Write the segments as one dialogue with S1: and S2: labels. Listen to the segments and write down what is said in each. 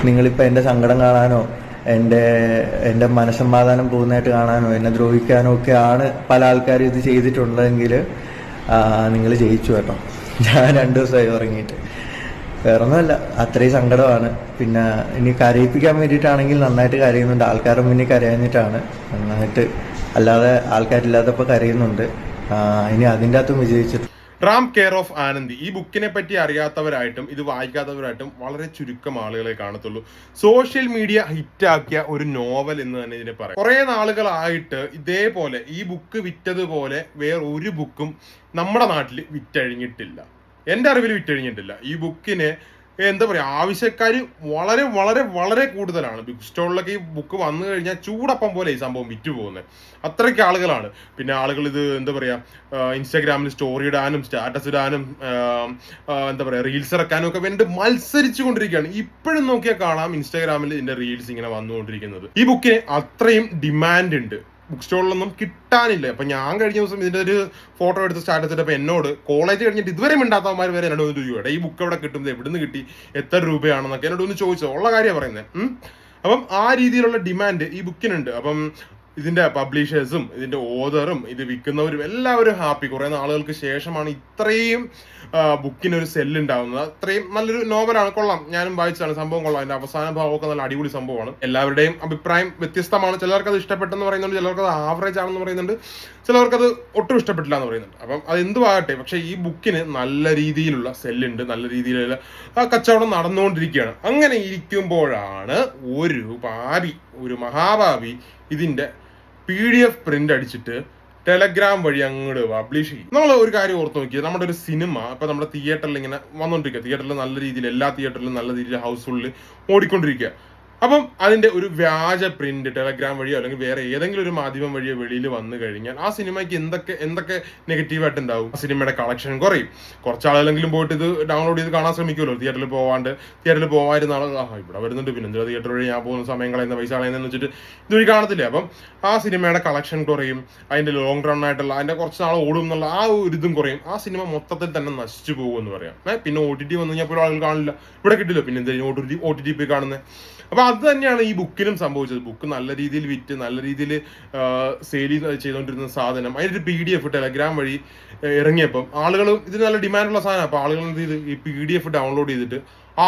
S1: നിങ്ങളിപ്പോൾ എൻ്റെ സങ്കടം കാണാനോ എൻ്റെ മനസ്സമാധാനം പോകുന്നതായിട്ട് കാണാനോ എന്നെ ദ്രോഹിക്കാനോ ഒക്കെയാണ് പല ആൾക്കാരും ഇത് ചെയ്തിട്ടുള്ളതെങ്കിൽ നിങ്ങൾ ജയിച്ചു കേട്ടോ. ഞാൻ 2 ദിവസമായി ഉറങ്ങിയിട്ട്. വേറൊന്നുമല്ല, അത്രയും സങ്കടമാണ്. പിന്നെ ഇനി കരയിപ്പിക്കാൻ വേണ്ടിയിട്ടാണെങ്കിൽ നന്നായിട്ട് കരയുന്നുണ്ട്. ആൾക്കാരുടെ മുന്നിൽ കരയാഞ്ഞിട്ടാണ് നന്നായിട്ട്, അല്ലാതെ ആൾക്കാരില്ലാത്തപ്പോൾ കരയുന്നുണ്ട്. ഇനി അതിൻ്റെ അകത്തും വിജയിച്ചിട്ട്.
S2: റാം കെയർ ഓഫ് ആനന്ദി ഈ ബുക്കിനെ പറ്റി അറിയാത്തവരായിട്ടും ഇത് വായിക്കാത്തവരായിട്ടും വളരെ ചുരുക്കം ആളുകളെ കാണത്തുള്ളൂ. സോഷ്യൽ മീഡിയ ഹിറ്റാക്കിയ ഒരു നോവൽ എന്ന് തന്നെ ഇതിനെ പറയാം. കുറെ നാളുകളായിട്ട് ഇതേപോലെ ഈ ബുക്ക് വിറ്റതുപോലെ വേറെ ഒരു ബുക്കും നമ്മുടെ നാട്ടിൽ വിറ്റഴിഞ്ഞിട്ടില്ല. എൻ്റെ അറിവിൽ വിറ്റഴിഞ്ഞിട്ടില്ല. ഈ ബുക്കിന് എന്താ പറയുക, ആവശ്യക്കാർ വളരെ വളരെ വളരെ കൂടുതലാണ്. ബുക്ക് സ്റ്റോളിലൊക്കെ ഈ ബുക്ക് വന്നു കഴിഞ്ഞാൽ ചൂടപ്പം പോലെ ഈ സംഭവം വിറ്റ് പോകുന്നത്. അത്രയ്ക്ക് ആളുകളാണ്. പിന്നെ ആളുകൾ ഇത് എന്താ പറയുക, ഇൻസ്റ്റാഗ്രാമിൽ സ്റ്റോറി ഇടാനും സ്റ്റാറ്റസ് ഇടാനും എന്താ പറയുക റീൽസ് ഇറക്കാനും ഒക്കെ വേണ്ടി മത്സരിച്ചു കൊണ്ടിരിക്കുകയാണ്. ഇപ്പോഴും നോക്കിയാൽ കാണാം ഇൻസ്റ്റാഗ്രാമിൽ ഇതിന്റെ റീൽസ് ഇങ്ങനെ വന്നുകൊണ്ടിരിക്കുന്നത്. ഈ ബുക്കിന് അത്രയും ഡിമാൻഡ് ഉണ്ട്. ബുക്ക് സ്റ്റോളിലൊന്നും കിട്ടാനില്ല. അപ്പൊ ഞാൻ കഴിഞ്ഞ ദിവസം ഇതിന്റെ ഒരു ഫോട്ടോ എടുത്ത് സ്റ്റാറ്റസ് ഇട്ടപ്പോൾ എന്നോട് കോളേജ് കഴിഞ്ഞിട്ട് ഇതുവരെ മിണ്ടാത്തവന്മാർ വരെ എന്നോട് ഒന്ന് ചോദിച്ചു, ഈ ബുക്ക് എവിടെ കിട്ടുന്നത്, എവിടുന്ന് കിട്ടി, എത്ര രൂപയാണെന്നൊക്കെ എന്നോട് ഒന്ന് ചോദിച്ചോ. ഉള്ള കാര്യമാണ് പറയുന്നത്. അപ്പം ആ രീതിയിലുള്ള ഡിമാൻഡ് ഈ ബുക്കിനുണ്ട്. അപ്പം ഇതിന്റെ പബ്ലിഷേഴ്സും ഇതിന്റെ ഓതറും ഇത് വിൽക്കുന്നവരും എല്ലാവരും ഹാപ്പി. കുറെ നാളുകൾക്ക് ശേഷമാണ് ഇത്രയും ബുക്കിനൊരു സെല്ലുണ്ടാവുന്നത്. അത്രയും നല്ലൊരു നോവലാണ്, കൊള്ളാം. ഞാനും വായിച്ചതാണ്, സംഭവം കൊള്ളാം. അതിന്റെ അവസാന ഭാഗമൊക്കെ നല്ല അടിപൊളി സംഭവമാണ്. എല്ലാവരുടെയും അഭിപ്രായം വ്യത്യസ്തമാണ്. ചിലർക്ക് അത് ഇഷ്ടപ്പെട്ടെന്ന് പറയുന്നുണ്ട്, ചിലർക്ക് അത് ആവറേജ് ആണെന്ന് പറയുന്നുണ്ട്, ചിലവർക്കത് ഒട്ടും ഇഷ്ടപ്പെട്ടില്ല എന്ന് പറയുന്നുണ്ട്. അപ്പം അത് എന്തുവാകട്ടെ, പക്ഷെ ഈ ബുക്കിന് നല്ല രീതിയിലുള്ള സെല്ലുണ്ട്, നല്ല രീതിയിലുള്ള കച്ചവടം നടന്നുകൊണ്ടിരിക്കുകയാണ്. അങ്ങനെ ഇരിക്കുമ്പോഴാണ് ഒരു മഹാഭാവി ഇതിന്റെ PDF പ്രിന്റ് അടിച്ചിട്ട് ടെലഗ്രാം വഴി അങ്ങോട്ട് പബ്ലിഷ് ചെയ്യും. നമ്മൾ ഒരു കാര്യം ഓർത്ത് നോക്കിയത്, നമ്മുടെ ഒരു സിനിമ ഇപ്പൊ നമ്മുടെ തിയേറ്ററിൽ ഇങ്ങനെ വന്നുകൊണ്ടിരിക്കുക, തിയേറ്ററിൽ നല്ല രീതിയിൽ എല്ലാ തിയേറ്ററിലും നല്ല രീതിയിൽ ഹൗസ്ഫുള്ളിൽ ഓടിക്കൊണ്ടിരിക്കുക. അപ്പം അതിന്റെ ഒരു വ്യാജ പ്രിന്റ് ടെലഗ്രാം വഴിയോ അല്ലെങ്കിൽ വേറെ ഏതെങ്കിലും ഒരു മാധ്യമം വഴിയോ വെളിയിൽ വന്നു കഴിഞ്ഞാൽ ആ സിനിമയ്ക്ക് എന്തൊക്കെ നെഗറ്റീവായിട്ട് ഉണ്ടാവും. ആ സിനിമയുടെ കളക്ഷൻ കുറയും. കുറച്ചാളെങ്കിലും പോയിട്ട് ഇത് ഡൗൺലോഡ് ചെയ്ത് കാണാൻ ശ്രമിക്കുമല്ലോ. തിയേറ്ററിൽ പോവാതിരുന്ന ആൾ ഇവിടെ വരുന്നുണ്ട്, പിന്നെ എന്താ തിയേറ്റർ വഴി ഞാൻ പോകുന്ന സമയം കളയുന്ന പൈസ കളയുന്നതെന്ന് വെച്ചിട്ട് ഇതുവഴി കാണത്തില്ല. അപ്പം ആ സിനിമയുടെ കളക്ഷൻ കുറയും, അതിന്റെ ലോങ് റൺ ആയിട്ടുള്ള അതിന്റെ കുറച്ച് നാൾ ഓടും എന്നുള്ള ആ ഒരു ഇതും കുറയും. ആ സിനിമ മൊത്തത്തിൽ തന്നെ നശിച്ചു പോകും എന്ന് പറയാം. പിന്നെ OTT വന്നു കഴിഞ്ഞാൽ പോലും ആളുകൾ കാണില്ല, ഇവിടെ കിട്ടില്ല, പിന്നെ എന്തെങ്കിലും OTT പോയി കാണുന്നത്. അപ്പൊ അത് തന്നെയാണ് ഈ ബുക്കിനും സംഭവിച്ചത്. ബുക്ക് നല്ല രീതിയിൽ വിറ്റ് നല്ല രീതിയിൽ സെയിൽ ചെയ്തുകൊണ്ടിരുന്ന സാധനം അതിനൊരു PDF ടെലഗ്രാം വഴി ഇറങ്ങിയപ്പം ആളുകൾ ഇതിന് നല്ല ഡിമാൻഡുള്ള സാധനം. അപ്പൊ ആളുകൾ എന്ത് ചെയ്ത് ഈ PDF ഡൗൺലോഡ് ചെയ്തിട്ട്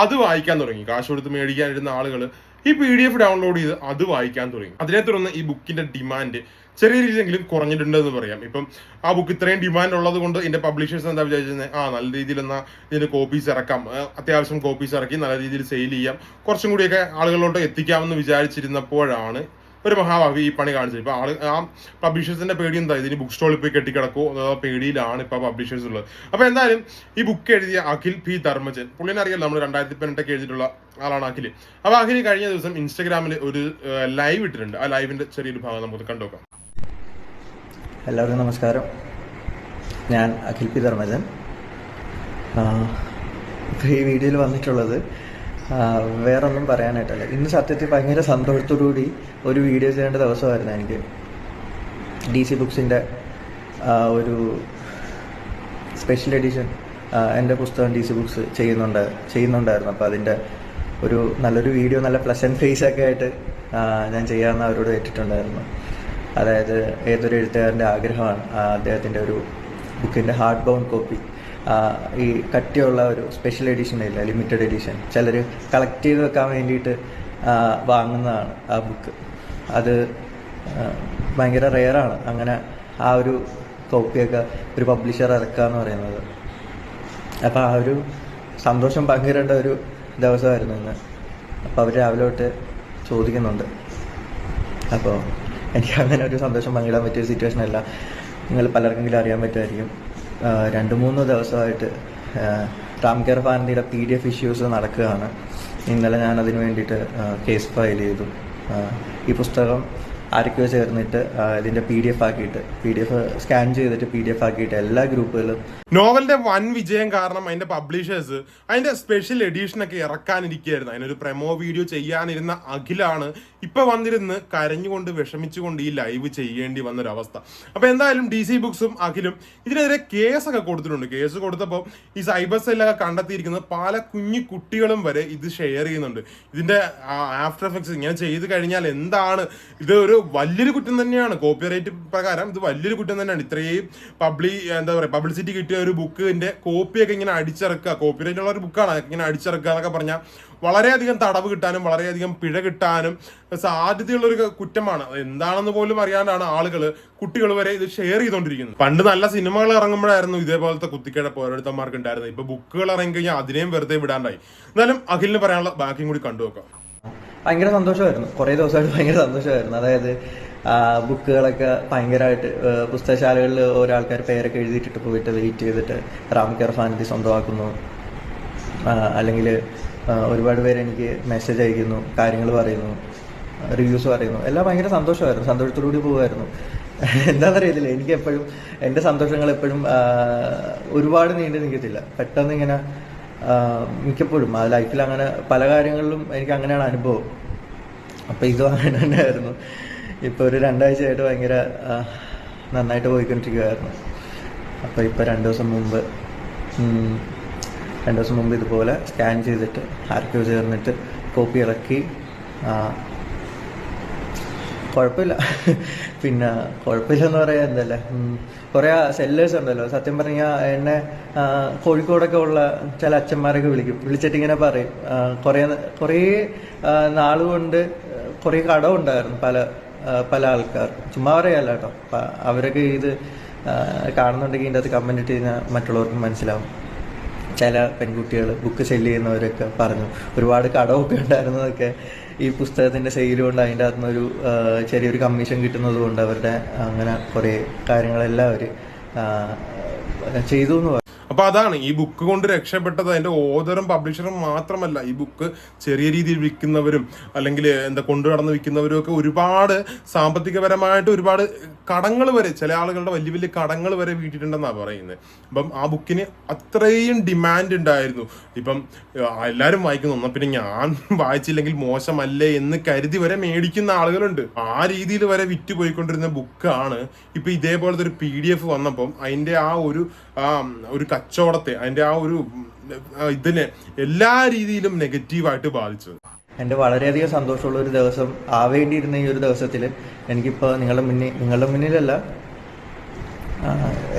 S2: അത് വായിക്കാൻ തുടങ്ങി. കാശ് കൊടുത്ത് മേടിക്കാനിരുന്ന ആളുകൾ ഈ PDF ഡൗൺലോഡ് ചെയ്ത് അത് വായിക്കാൻ തുടങ്ങി. അതിനെ തുടർന്ന് ഈ ബുക്കിന്റെ ഡിമാൻഡ് ചെറിയ രീതിയിലെങ്കിലും കുറഞ്ഞിട്ടുണ്ടെന്ന് പറയാം. ഇപ്പം ആ ബുക്ക് ഇത്രയും ഡിമാൻഡ് ഉള്ളത് കൊണ്ട് ഇതിന്റെ പബ്ലിഷേഴ്സ് എന്താ വിചാരിച്ചത്, നല്ല രീതിയിൽ എന്നാൽ ഇതിന്റെ കോപ്പീസ് ഇറക്കാം, അത്യാവശ്യം കോപ്പീസ് ഇറക്കി നല്ല രീതിയിൽ സെയിൽ ചെയ്യാം, കുറച്ചും കൂടിയൊക്കെ ആളുകളിലോട്ട് എത്തിക്കാമെന്ന് വിചാരിച്ചിരുന്നപ്പോഴാണ് ഒരു മഹാഭാവി ഈ പണി കാണിച്ചത്. ഇപ്പൊ ആ പബ്ലിഷേഴ്സിന്റെ പേടി എന്താ, ഇതിന് ബുക്ക് സ്റ്റോളിൽ പോയി കെട്ടിക്കിടക്കോ പേടിയിലാണ് ഇപ്പൊ പബ്ലിഷേഴ്സ് ഉള്ളത്. അപ്പൊ എന്തായാലും ഈ ബുക്ക് എഴുതിയ അഖിൽ P. ധർമ്മജൻ, പുള്ളിനെ അറിയാലോ, നമ്മൾ 2018 എഴുതിയിട്ടുള്ള ആളാണ് അഖിൽ. അപ്പൊ അഖിൽ കഴിഞ്ഞ ദിവസം ഇൻസ്റ്റാഗ്രാമിൽ ഒരു ലൈവ് ഇട്ടിട്ടുണ്ട്. ആ ലൈവിന്റെ ചെറിയൊരു ഭാഗം നമുക്ക് കണ്ടുനോക്കാം.
S1: എല്ലാവർക്കും നമസ്കാരം. ഞാൻ അഖിൽ P. ധർമ്മജൻ. ഈ വീഡിയോയിൽ വന്നിട്ടുള്ളത് വേറൊന്നും പറയാനായിട്ടല്ല. ഇന്ന് സത്യത്തിൽ ഭയങ്കര സന്തോഷത്തോടുകൂടി ഒരു വീഡിയോ ചെയ്യേണ്ട ദിവസമായിരുന്നു എനിക്ക്. DC ബുക്സിൻ്റെ ഒരു സ്പെഷ്യൽ എഡിഷൻ എൻ്റെ പുസ്തകം DC ബുക്സ് ചെയ്യുന്നുണ്ടായിരുന്നു. അപ്പോൾ അതിൻ്റെ ഒരു നല്ലൊരു വീഡിയോ, നല്ല പ്ലസൻറ്റ് ഫേസ് ഒക്കെ ആയിട്ട് ഞാൻ ചെയ്യാമെന്ന് അവരോട് ഏറ്റിട്ടുണ്ടായിരുന്നു. അതായത് ഏതൊരു എഴുത്തുകാരൻ്റെ ആഗ്രഹമാണ് അദ്ദേഹത്തിൻ്റെ ഒരു ബുക്കിൻ്റെ ഹാർഡ് ബൗണ്ട് കോപ്പി, ഈ കട്ടിയുള്ള ഒരു സ്പെഷ്യൽ എഡിഷൻ ഇല്ല, ലിമിറ്റഡ് എഡിഷൻ, ചിലർ കളക്ട് ചെയ്ത് വെക്കാൻ വേണ്ടിയിട്ട് വാങ്ങുന്നതാണ് ആ ബുക്ക്. അത് ഭയങ്കര റെയറാണ്. അങ്ങനെ ആ ഒരു കോപ്പിയൊക്കെ ഒരു പബ്ലിഷർ ഇറക്കുക എന്ന് പറയുന്നത്. അപ്പോൾ ആ ഒരു സന്തോഷം പങ്കിടേണ്ട ഒരു ദിവസമായിരുന്നു ഇന്ന്. അപ്പോൾ അവർ രാവിലെ തൊട്ട് ചോദിക്കുന്നുണ്ട്. അപ്പോൾ എനിക്ക് അങ്ങനെ ഒരു സന്തോഷം പങ്കിടാൻ പറ്റിയ സിറ്റുവേഷൻ അല്ല. നിങ്ങൾ പലർക്കെങ്കിലും അറിയാൻ പറ്റുമായിരിക്കും, 2-3 ദിവസമായിട്ട് റാം കെയർ ഓഫ് ആനന്ദിയുടെ PDF ഇഷ്യൂസ് നടക്കുകയാണ്. ഇന്നലെ ഞാൻ അതിന് വേണ്ടിയിട്ട് കേസ് ഫയൽ ചെയ്തു. ഈ പുസ്തകം ആരൊക്കെയോ ചേർന്നിട്ട് ഇതിൻ്റെ PDF ആക്കിയിട്ട് PDF സ്കാൻ ചെയ്തിട്ട് PDF ആക്കിയിട്ട് എല്ലാ ഗ്രൂപ്പുകളും.
S2: നോവലിന്റെ വൻ വിജയം കാരണം അതിന്റെ പബ്ലിഷേഴ്സ് അതിന്റെ സ്പെഷ്യൽ എഡിഷൻ ഒക്കെ ഇറക്കാനിരിക്കുകയായിരുന്നു. അതിനൊരു പ്രൊമോ വീഡിയോ ചെയ്യാനിരുന്ന അഖിലാണ് ഇപ്പൊ വന്നിരുന്ന് കരഞ്ഞുകൊണ്ട് വിഷമിച്ചുകൊണ്ട് ഈ ലൈവ് ചെയ്യേണ്ടി വന്നൊരവസ്ഥ. അപ്പൊ എന്തായാലും DC ബുക്സും അഖിലും ഇതിനെതിരെ കേസൊക്കെ കൊടുത്തിട്ടുണ്ട്. കേസ് കൊടുത്തപ്പോൾ ഈ സൈബർ സെല്ലൊക്കെ കണ്ടെത്തിയിരിക്കുന്നത് പല കുഞ്ഞു കുട്ടികളും വരെ ഇത് ഷെയർ ചെയ്യുന്നുണ്ട്. ഇതിന്റെ ആഫ്റ്റർ എഫക്ട്സ് ഇങ്ങനെ ചെയ്ത് കഴിഞ്ഞാൽ എന്താണ്, ഇത് ഒരു വലിയൊരു കുറ്റം തന്നെയാണ്. കോപ്പിറൈറ്റ് പ്രകാരം ഇത് വലിയൊരു കുറ്റം തന്നെയാണ്. ഇത്രയും പബ്ലിസിറ്റി കിട്ടിയ ഒരു ബുക്കിന്റെ കോപ്പിയൊക്കെ ഇങ്ങനെ അടിച്ചിറക്കുക, കോപ്പിറൈറ്റ് ഉള്ള ഒരു ബുക്കാണ് ഇങ്ങനെ അടിച്ചിറക്കുക എന്നൊക്കെ പറഞ്ഞാൽ വളരെയധികം തടവ് കിട്ടാനും വളരെയധികം പിഴ കിട്ടാനും സാധ്യതയുള്ള ഒരു കുറ്റമാണ്. അത് എന്താണെന്ന് പോലും അറിയാണ്ടാണ് കുട്ടികൾ വരെ ഇത് ഷെയർ ചെയ്തുകൊണ്ടിരിക്കുന്നത്. പണ്ട് നല്ല സിനിമകൾ ഇറങ്ങുമ്പോഴായിരുന്നു ഇതേപോലത്തെ കുത്തിക്കേട ഓരോരുത്തന്മാർക്ക് ഉണ്ടായിരുന്നത്. ഇപ്പൊ ബുക്കുകൾ ഇറങ്ങി കഴിഞ്ഞാൽ അതിനെയും വെറുതെ വിടാണ്ടായി. എന്നാലും അഖിലിന് പറയാനുള്ള ബാക്കിയും കൂടി കണ്ടുവെക്കാം.
S1: ഭയങ്കര സന്തോഷമായിരുന്നു, കുറേ ദിവസമായിട്ട് ഭയങ്കര സന്തോഷമായിരുന്നു. അതായത് ബുക്കുകളൊക്കെ ഭയങ്കരമായിട്ട് പുസ്തകശാലകളിൽ ഓരോ ആൾക്കാർ പേരൊക്കെ എഴുതിയിട്ടിട്ട് പോയിട്ട് വെയിറ്റ് ചെയ്തിട്ട് റാം കെയർ ഫാനിധി സ്വന്തമാക്കുന്നു, അല്ലെങ്കിൽ ഒരുപാട് പേര് എനിക്ക് മെസ്സേജ് അയക്കുന്നു, കാര്യങ്ങൾ പറയുന്നു, റിവ്യൂസ് പറയുന്നു, എല്ലാം ഭയങ്കര സന്തോഷമായിരുന്നു. സന്തോഷത്തോടുകൂടി പോകുമായിരുന്നു. എന്താണെന്നറിയത്തില്ല, എനിക്ക് എപ്പോഴും എൻ്റെ സന്തോഷങ്ങൾ എപ്പോഴും ഒരുപാട് നീണ്ടു നിൽക്കത്തില്ല. പെട്ടെന്ന് ഇങ്ങനെ മിക്കപ്പോഴും ആ ലൈഫിൽ അങ്ങനെ പല കാര്യങ്ങളിലും എനിക്ക് അങ്ങനെയാണ് അനുഭവം. അപ്പോൾ ഇതും അങ്ങനെ തന്നെയായിരുന്നു. ഇപ്പോൾ ഒരു 2 ആഴ്ചയായിട്ട് ഭയങ്കര നന്നായിട്ട് പോയിക്കൊണ്ടിരിക്കുകയായിരുന്നു. അപ്പോൾ ഇപ്പോൾ 2 ദിവസം മുമ്പ് ഇതുപോലെ സ്കാൻ ചെയ്തിട്ട് ആർക്കോ ചേർന്നിട്ട് കോപ്പി ഇറക്കി. കുഴപ്പമില്ല. പിന്നെ കുഴപ്പമില്ലെന്ന് പറയാൻ എന്തല്ലേ, കുറേ സെല്ലേഴ്സ് ഉണ്ടല്ലോ, സത്യം പറഞ്ഞാൽ എന്നെ കോഴിക്കോടൊക്കെ ഉള്ള ചില അച്ഛന്മാരൊക്കെ വിളിച്ചിട്ട് ഇങ്ങനെ പറയും, കുറേ നാളുകൊണ്ട് കുറേ കടമുണ്ടായിരുന്നു പല ആൾക്കാർ. ചുമ്മാ പറയല്ല കേട്ടോ, അവരൊക്കെ ഇത് കാണുന്നുണ്ടെങ്കിൽ ഇതിൻ്റെ അകത്ത് കമൻറ്റ് ഇട്ട് കഴിഞ്ഞാൽ മറ്റുള്ളവർക്കും മനസ്സിലാവും. ചില പെൺകുട്ടികൾ ബുക്ക് സെല്ല് ചെയ്യുന്നവരൊക്കെ പറഞ്ഞു ഒരുപാട് കടമൊക്കെ ഉണ്ടായിരുന്നതൊക്കെ ഈ പുസ്തകത്തിൻ്റെ സെയിൽ കൊണ്ട് അതിൻ്റെ അകത്തുനിന്നൊരു ചെറിയൊരു കമ്മീഷൻ കിട്ടുന്നത് കൊണ്ട് അവരുടെ അങ്ങനെ കുറേ കാര്യങ്ങളെല്ലാം അവർ ചെയ്തു എന്ന് പറഞ്ഞു.
S2: അപ്പൊ അതാണ് ഈ ബുക്ക് കൊണ്ട് രക്ഷപ്പെട്ടത്. അതിന്റെ ഓതറും പബ്ലിഷറും മാത്രമല്ല, ഈ ബുക്ക് ചെറിയ രീതിയിൽ വിൽക്കുന്നവരും അല്ലെങ്കിൽ കൊണ്ടു നടന്ന് വിൽക്കുന്നവരും ഒക്കെ ഒരുപാട് സാമ്പത്തികപരമായിട്ട് ഒരുപാട് കടങ്ങൾ വരെ, ചില ആളുകളുടെ വലിയ വലിയ കടങ്ങൾ വരെ വീട്ടിട്ടുണ്ടെന്നാണ് പറയുന്നത്. അപ്പം ആ ബുക്കിന് അത്രയും ഡിമാൻഡ് ഉണ്ടായിരുന്നു. ഇപ്പം എല്ലാവരും വായിക്കുന്നു, പിന്നെ ഞാൻ വായിച്ചില്ലെങ്കിൽ മോശമല്ലേ എന്ന് കരുതി വരെ മേടിക്കുന്ന ആളുകളുണ്ട്. ആ രീതിയിൽ വരെ വിറ്റ് പോയിക്കൊണ്ടിരുന്ന ബുക്കാണ് ഇപ്പൊ ഇതേപോലത്തെ ഒരു PDF വന്നപ്പം അതിന്റെ ആ ഒരു കച്ചവടത്തെ, അതിന്റെ ആ ഒരു ഇതിനെ എല്ലാ രീതിയിലും നെഗറ്റീവായിട്ട് ബാധിച്ചത്.
S1: എൻ്റെ വളരെയധികം സന്തോഷമുള്ള ഒരു ദിവസം ആവേണ്ടിയിരുന്ന ഈ ഒരു ദിവസത്തിൽ എനിക്കിപ്പോൾ നിങ്ങളുടെ മുന്നിലല്ല,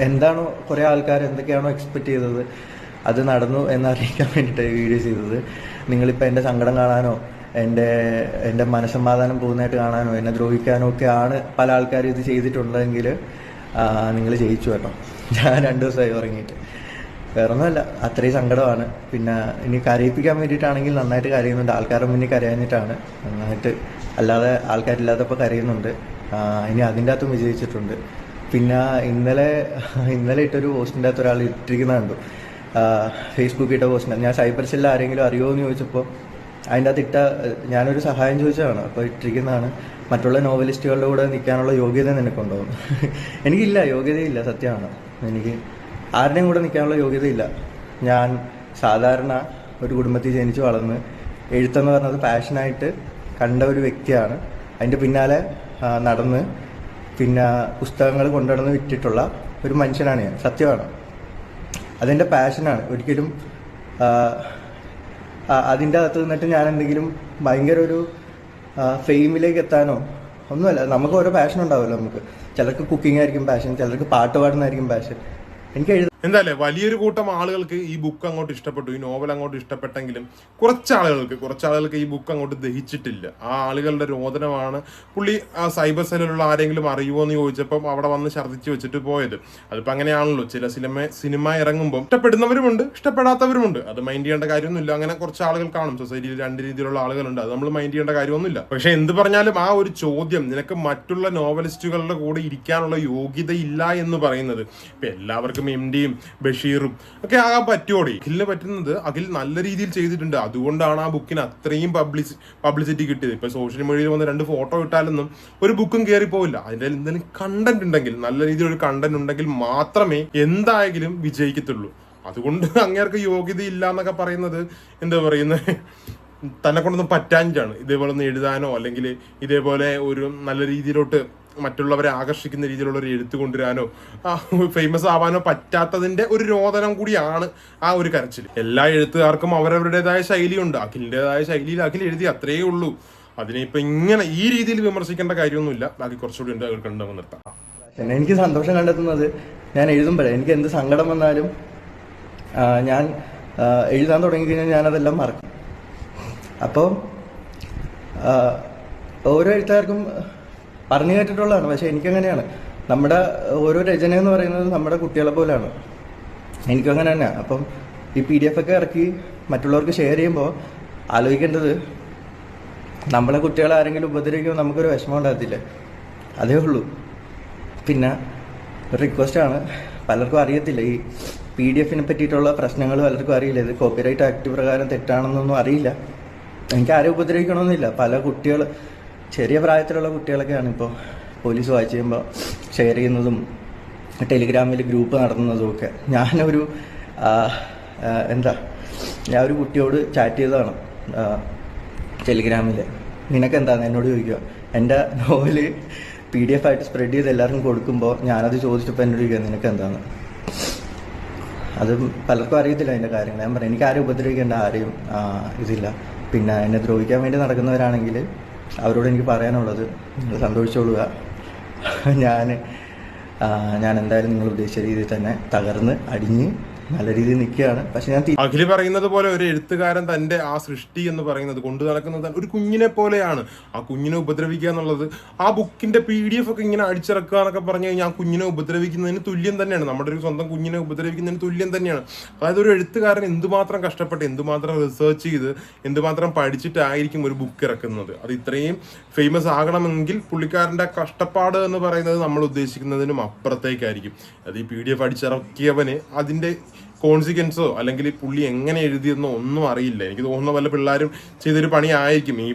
S1: എന്താണോ കുറേ ആൾക്കാർ എന്തൊക്കെയാണോ എക്സ്പെക്റ്റ് ചെയ്തത് അത് നടന്നു എന്നറിയിക്കാൻ വേണ്ടിയിട്ട് വീഡിയോ ചെയ്തത്. നിങ്ങളിപ്പോൾ എൻ്റെ സങ്കടം കാണാനോ എൻ്റെ മനസ്സമാധാനം പോകുന്നതായിട്ട് കാണാനോ എന്നെ ദ്രോഹിക്കാനോ ഒക്കെയാണ് പല ആൾക്കാരും ഇത് ചെയ്തിട്ടുണ്ടെങ്കിൽ നിങ്ങൾ ജയിച്ചു കേട്ടോ. ഞാൻ 2 ദിവസമായി ഉറങ്ങിയിട്ട്, വേറൊന്നുമല്ല, അത്രയും സങ്കടമാണ്. പിന്നെ ഇനി കരയിപ്പിക്കാൻ വേണ്ടിയിട്ടാണെങ്കിൽ നന്നായിട്ട് കരയുന്നുണ്ട്, ആൾക്കാരുടെ മുന്നിൽ കരയാഞ്ഞിട്ടാണ് നന്നായിട്ട്, അല്ലാതെ ആൾക്കാരില്ലാത്തപ്പോൾ കരയുന്നുണ്ട്. ഇനി അതിൻ്റെ അകത്തും വിജയിച്ചിട്ടുണ്ട്. പിന്നെ ഇന്നലെ ഇട്ടൊരു പോസ്റ്റിൻ്റെ അകത്ത് ഒരാൾ ഇട്ടിരിക്കുന്ന കണ്ടു, ഫേസ്ബുക്കിൽ ഇട്ട പോസ്റ്റിന്. ഞാൻ സൈബർ സെല്ലിൽ ആരെങ്കിലും അറിയുമോ എന്ന് ചോദിച്ചപ്പോൾ അതിൻ്റെ അകത്ത് ഞാനൊരു സഹായം ചോദിച്ചതാണ്. അപ്പോൾ ഇട്ടിരിക്കുന്നതാണ്, മറ്റുള്ള നോവലിസ്റ്റുകളുടെ കൂടെ നിൽക്കാനുള്ള യോഗ്യത നിനക്കുണ്ടോ? എനിക്കില്ല, യോഗ്യതയില്ല, സത്യമാണ്. എനിക്ക് ആരുടെയും കൂടെ നിൽക്കാനുള്ള യോഗ്യതയില്ല. ഞാൻ സാധാരണ ഒരു കുടുംബത്തിൽ ജനിച്ച് വളർന്ന് എഴുത്തെന്ന് പറഞ്ഞത് പാഷനായിട്ട് കണ്ട ഒരു വ്യക്തിയാണ്. അതിൻ്റെ പിന്നാലെ നടന്ന് പിന്നെ പുസ്തകങ്ങൾ കൊണ്ടുനടന്ന് വിറ്റിട്ടുള്ള ഒരു മനുഷ്യനാണ് ഞാൻ, സത്യമാണ്. അതെൻ്റെ പാഷനാണ്. ഒരിക്കലും അതിൻ്റെ അകത്ത് നിന്നിട്ട് ഞാൻ എന്തെങ്കിലും ഭയങ്കര ഒരു ഫെയിമിലേക്ക് എത്താനോ ഒന്നുമല്ല. നമുക്ക് ഓരോ പാഷൻ ഉണ്ടാവുമല്ലോ. നമുക്ക് ചിലർക്ക് കുക്കിംഗ് ആയിരിക്കും പാഷൻ, ചിലർക്ക് പാട്ട് പാടുന്നതായിരിക്കും പാഷൻ. എനിക്ക്
S2: എന്തായാലും വലിയൊരു കൂട്ടം ആളുകൾക്ക് ഈ ബുക്ക് അങ്ങോട്ട് ഇഷ്ടപ്പെട്ടു, ഈ നോവൽ അങ്ങോട്ട് ഇഷ്ടപ്പെട്ടെങ്കിലും കുറച്ച് ആളുകൾക്ക് ഈ ബുക്ക് അങ്ങോട്ട് ദഹിച്ചിട്ടില്ല. ആ ആളുകളുടെ രോദനമാണ് പുള്ളി ആ സൈബർ സെല്ലിലുള്ള ആരെങ്കിലും അറിയുമോ എന്ന് ചോദിച്ചപ്പം അവിടെ വന്ന് ഛർദ്ദിച്ച് വെച്ചിട്ട് പോയത്. അതിപ്പോൾ അങ്ങനെയാണല്ലോ, ചില സിനിമ ഇറങ്ങുമ്പോൾ ഇഷ്ടപ്പെടുന്നവരുമുണ്ട്, ഇഷ്ടപ്പെടാത്തവരുമുണ്ട്. അത് മൈൻഡ് ചെയ്യേണ്ട കാര്യമൊന്നുമില്ല. അങ്ങനെ കുറച്ച് ആളുകൾ കാണും, സൊസൈറ്റിയിൽ 2 രീതിയിലുള്ള ആളുകളുണ്ട്. അത് നമ്മൾ മൈൻഡ് ചെയ്യേണ്ട കാര്യമൊന്നുമില്ല. പക്ഷെ എന്ത് പറഞ്ഞാലും ആ ഒരു ചോദ്യം, നിനക്ക് മറ്റുള്ള നോവലിസ്റ്റുകളുടെ കൂടെ ഇരിക്കാനുള്ള യോഗ്യതയില്ല എന്ന് പറയുന്നത്, ഇപ്പം എല്ലാവർക്കും MD ഷാഫിയും ബഷീറും ഒക്കെ ആകാൻ പറ്റുമോടെ? അഖിലിന് പറ്റുന്നത് അഖിൽ നല്ല രീതിയിൽ ചെയ്തിട്ടുണ്ട്. അതുകൊണ്ടാണ് ആ ബുക്കിന് അത്രയും പബ്ലിസിറ്റി കിട്ടിയത്. ഇപ്പൊ സോഷ്യൽ മീഡിയയിൽ വന്ന് 2 ഫോട്ടോ ഇട്ടാലൊന്നും ഒരു ബുക്കും കയറി പോവില്ല. അതിന്റെ എന്തെങ്കിലും കണ്ടന്റ് ഉണ്ടെങ്കിൽ, നല്ല രീതിയിലൊരു കണ്ടന്റ് ഉണ്ടെങ്കിൽ മാത്രമേ എന്തായാലും വിജയിക്കത്തുള്ളൂ. അതുകൊണ്ട് അങ്ങേർക്ക് യോഗ്യത ഇല്ല എന്നൊക്കെ പറയുന്നത് എന്താ പറയുന്നത്, തന്നെ കൊണ്ടൊന്നും പറ്റാഞ്ഞാണ്. ഇതേപോലെ ഒന്ന് എഴുതാനോ അല്ലെങ്കിൽ ഇതേപോലെ ഒരു നല്ല രീതിയിലോട്ട് മറ്റുള്ളവരെ ആകർഷിക്കുന്ന രീതിയിലുള്ള ഒരു എഴുത്ത് കൊണ്ടുവരാനോ ഫേമസ് ആവാനോ പറ്റാത്തതിന്റെ ഒരു രോദനം കൂടിയാണ് ആ ഒരു കരച്ചിൽ. എല്ലാ എഴുത്തുകാർക്കും അവരവരുടേതായ ശൈലിയുണ്ട്. അഖിലിൻ്റെതായ ശൈലിയിൽ അഖിൽ എഴുതി, അത്രയേ ഉള്ളൂ. അതിനെ ഇപ്പൊ ഇങ്ങനെ ഈ രീതിയിൽ വിമർശിക്കേണ്ട കാര്യമൊന്നുമില്ല. ബാക്കി കുറച്ചുകൂടി ഉണ്ട്, കണ്ടു നിർത്താം.
S1: എനിക്ക് സന്തോഷം കണ്ടെത്തുന്നത് ഞാൻ എഴുതുമ്പോഴേ. എനിക്ക് എന്ത് സങ്കടം വന്നാലും ഞാൻ എഴുതാൻ തുടങ്ങി കഴിഞ്ഞാൽ ഞാനതെല്ലാം മറക്കും. അപ്പോൾ ഓരോ എഴുത്തുകാർക്കും പറഞ്ഞു കേട്ടിട്ടുള്ളതാണ്. പക്ഷെ എനിക്കങ്ങനെയാണ്. നമ്മുടെ ഓരോ രചന എന്ന് പറയുന്നത് നമ്മുടെ കുട്ടികളെ പോലെയാണ്. എനിക്കങ്ങനെ തന്നെയാണ്. അപ്പം ഈ PDF ഒക്കെ ഇറക്കി മറ്റുള്ളവർക്ക് ഷെയർ ചെയ്യുമ്പോൾ ആലോചിക്കേണ്ടത്, നമ്മളെ കുട്ടികളെ ആരെങ്കിലും ഉപദ്രവിക്കുമ്പോൾ നമുക്കൊരു വിഷമം ഉണ്ടാകത്തില്ലേ? അതേ ഉള്ളൂ. പിന്നെ ഒരു റിക്വസ്റ്റാണ്, പലർക്കും അറിയത്തില്ല ഈ PDF-നെ പറ്റിയിട്ടുള്ള പ്രശ്നങ്ങൾ പലർക്കും അറിയില്ല. ഇത് കോപ്പിറൈറ്റ് ആക്ട് പ്രകാരം തെറ്റാണെന്നൊന്നും അറിയില്ല. എനിക്ക് ആരും ഉപദ്രവിക്കണമെന്നില്ല. പല കുട്ടികൾ, ചെറിയ പ്രായത്തിലുള്ള കുട്ടികളൊക്കെയാണ് ഇപ്പോൾ പോലീസ് വായിച്ച് ചെയ്യുമ്പോൾ ഷെയർ ചെയ്യുന്നതും ടെലിഗ്രാമിൽ ഗ്രൂപ്പ് നടത്തുന്നതും ഒക്കെ. ഞാൻ ഒരു കുട്ടിയോട് ചാറ്റ് ചെയ്തതാണ് ടെലിഗ്രാമിൽ. നിനക്കെന്താന്ന് എന്നോട് ചോദിക്കുക. എൻ്റെ നോവല് PDF ആയിട്ട് സ്പ്രെഡ് ചെയ്ത് എല്ലാവർക്കും കൊടുക്കുമ്പോൾ ഞാനത് ചോദിച്ചപ്പോൾ എന്നോട് ചോദിക്കുക നിനക്കെന്താന്ന്. അത് പലർക്കും അറിയത്തില്ല അതിൻ്റെ കാര്യങ്ങൾ. ഞാൻ പറയാം, എനിക്ക് ആരും ഉപദ്രവിക്കേണ്ട ആരെയും ഇതില്ല. പിന്നെ എന്നെ ദ്രോഹിക്കാൻ വേണ്ടി നടക്കുന്നവരാണെങ്കിൽ അവരോട് എനിക്ക് പറയാനുള്ളത്, നിങ്ങൾ സന്തോഷിച്ചോളുക. ഞാൻ എന്തായാലും നിങ്ങൾ ഉദ്ദേശിച്ച രീതിയിൽ തന്നെ തകർന്ന് അടിഞ്ഞ് നല്ല രീതിയിൽ നിൽക്കുകയാണ്. പക്ഷെ ഞാൻ
S2: അഖില് പറയുന്നത് പോലെ ഒരു എഴുത്തുകാരൻ തന്റെ ആ സൃഷ്ടി എന്ന് പറയുന്നത് കൊണ്ടു നടക്കുന്നത് ഒരു കുഞ്ഞിനെ പോലെയാണ്. ആ കുഞ്ഞിനെ ഉപദ്രവിക്കുക എന്നുള്ളത്, ആ ബുക്കിന്റെ PDF ഒക്കെ ഇങ്ങനെ അടിച്ചിറക്കുക എന്നൊക്കെ പറഞ്ഞു കഴിഞ്ഞാൽ ആ കുഞ്ഞിനെ ഉപദ്രവിക്കുന്നതിന് തുല്യം തന്നെയാണ്. നമ്മുടെ ഒരു സ്വന്തം കുഞ്ഞിനെ ഉപദ്രവിക്കുന്നതിന് തുല്യം തന്നെയാണ്. അതായത് ഒരു എഴുത്തുകാരൻ എന്തുമാത്രം കഷ്ടപ്പെട്ട്, എന്തുമാത്രം റിസർച്ച് ചെയ്ത്, എന്തുമാത്രം പഠിച്ചിട്ടായിരിക്കും ഒരു ബുക്ക് ഇറക്കുന്നത്. അത് ഇത്രയും ഫേമസ് ആകണമെങ്കിൽ പുള്ളിക്കാരന്റെ കഷ്ടപ്പാട് എന്ന് പറയുന്നത് നമ്മൾ ഉദ്ദേശിക്കുന്നതിനും അപ്പുറത്തേക്കായിരിക്കും. അത് ഈ PDF അടിച്ചിറക്കിയവന് അതിന്റെ കോൺസിക്വൻസോ അല്ലെങ്കിൽ പുള്ളി എങ്ങനെ എഴുതിയെന്നോ ഒന്നും അറിയില്ല. എനിക്ക് തോന്നുന്ന വല്ല പിള്ളേരും ചെയ്തൊരു പണിയായിരിക്കും. ഈ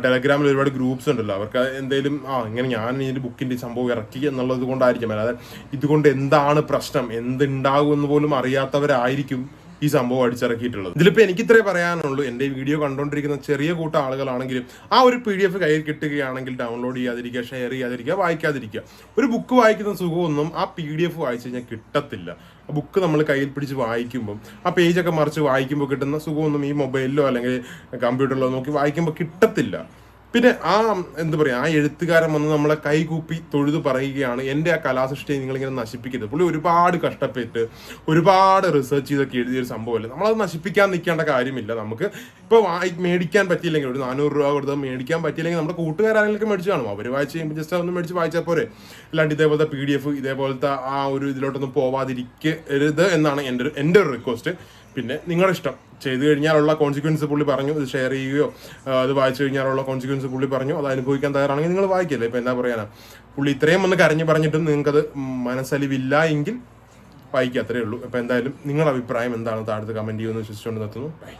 S2: ടെലഗ്രാമിൽ ഒരുപാട് ഗ്രൂപ്പ്സ് ഉണ്ടല്ലോ, അവർക്ക് എന്തെങ്കിലും ഇങ്ങനെ ഞാൻ ഇതിന്റെ ബുക്കിന്റെ സംഭവം ഇറക്കി എന്നുള്ളത് കൊണ്ടായിരിക്കും. അല്ലാതെ ഇതുകൊണ്ട് എന്താണ് പ്രശ്നം, എന്തുണ്ടാകുമെന്ന് പോലും അറിയാത്തവരായിരിക്കും ഈ സംഭവം അടിച്ചിറക്കിയിട്ടുള്ളത്. ഇതിലിപ്പോൾ എനിക്ക് ഇത്രേ പറയാനുള്ളൂ. എൻ്റെ വീഡിയോ കണ്ടുകൊണ്ടിരിക്കുന്ന ചെറിയ കൂട്ടം ആളുകളാണെങ്കിലും ആ ഒരു PDF കയ്യിൽ കിട്ടുകയാണെങ്കിൽ ഡൗൺലോഡ് ചെയ്യാതിരിക്കുക, ഷെയർ ചെയ്യാതിരിക്കുക, വായിക്കാതിരിക്കുക. ഒരു ബുക്ക് വായിക്കുന്ന സുഖമൊന്നും ആ PDF വായിച്ചു കഴിഞ്ഞാൽ കിട്ടത്തില്ല. ആ ബുക്ക് നമ്മൾ കയ്യിൽ പിടിച്ച് വായിക്കുമ്പം, ആ പേജൊക്കെ മറിച്ച് വായിക്കുമ്പോൾ കിട്ടുന്ന സുഖമൊന്നും ഈ മൊബൈലിലോ അല്ലെങ്കിൽ കമ്പ്യൂട്ടറിലോ നോക്കി വായിക്കുമ്പോൾ കിട്ടത്തില്ല. പിന്നെ എന്താ പറയുക, ആ എഴുത്തുകാരൻ വന്ന് നമ്മളെ കൈകൂപ്പി തൊഴുത് പറയുകയാണ്, എൻ്റെ ആ കലാസൃഷ്ടിയെ നിങ്ങളിങ്ങനെ നശിപ്പിക്കരുത്. പുള്ളി ഒരുപാട് കഷ്ടപ്പെട്ട് ഒരുപാട് റിസർച്ച് ചെയ്തൊക്കെ എഴുതിയൊരു സംഭവമല്ലേ. നമ്മളത് നശിപ്പിക്കാൻ നിൽക്കേണ്ട കാര്യമില്ല. നമുക്ക് ഇപ്പോൾ മേടിക്കാൻ പറ്റിയില്ലെങ്കിൽ, ഒരു 400 രൂപ കൊടുത്ത് മേടിക്കാൻ പറ്റിയില്ലെങ്കിൽ നമ്മുടെ കൂട്ടുകാരാണെങ്കിലും മേടിച്ച് കാണും. അവർ വായിച്ച് കഴിയുമ്പോൾ ജസ്റ്റ് ഒന്ന് മേടിച്ച് വായിച്ചാൽ പോരെ. അല്ലാണ്ട് ഇതേപോലത്തെ PDF ഇതേപോലത്തെ ആ ഒരു ഇതിലോട്ടൊന്നും പോവാതിരിക്കരുത് എന്നാണ് എൻ്റെ ഒരു റിക്വസ്റ്റ്. പിന്നെ നിങ്ങളുടെ ഇഷ്ടം. ചെയ്തു കഴിഞ്ഞാലുള്ള കോൺസിക്വൻസ് പുള്ളി പറഞ്ഞു, ഇത് ഷെയർ ചെയ്യുകയോ അത് വായിച്ചു കഴിഞ്ഞാലുള്ള കോൺസിക്വൻസ് പുള്ളി പറഞ്ഞു, അത് അനുഭവിക്കാൻ തയ്യാറാണെങ്കിൽ നിങ്ങൾ വായിക്കല്ലേ. ഇപ്പം എന്താ പറയാനാ, പുള്ളി ഇത്രയും ഒന്ന് കരഞ്ഞു പറഞ്ഞിട്ടും നിങ്ങൾക്കത് മനസ്സലിവില്ല എങ്കിൽ വായിക്കുക, അത്രയേ ഉള്ളൂ. അപ്പം എന്തായാലും നിങ്ങളുടെ അഭിപ്രായം എന്താണ് താഴത്ത് കമൻറ്റ് ചെയ്യുമെന്ന് വിശ്വസിച്ചുകൊണ്ട് നിർത്തുന്നു. ബൈ.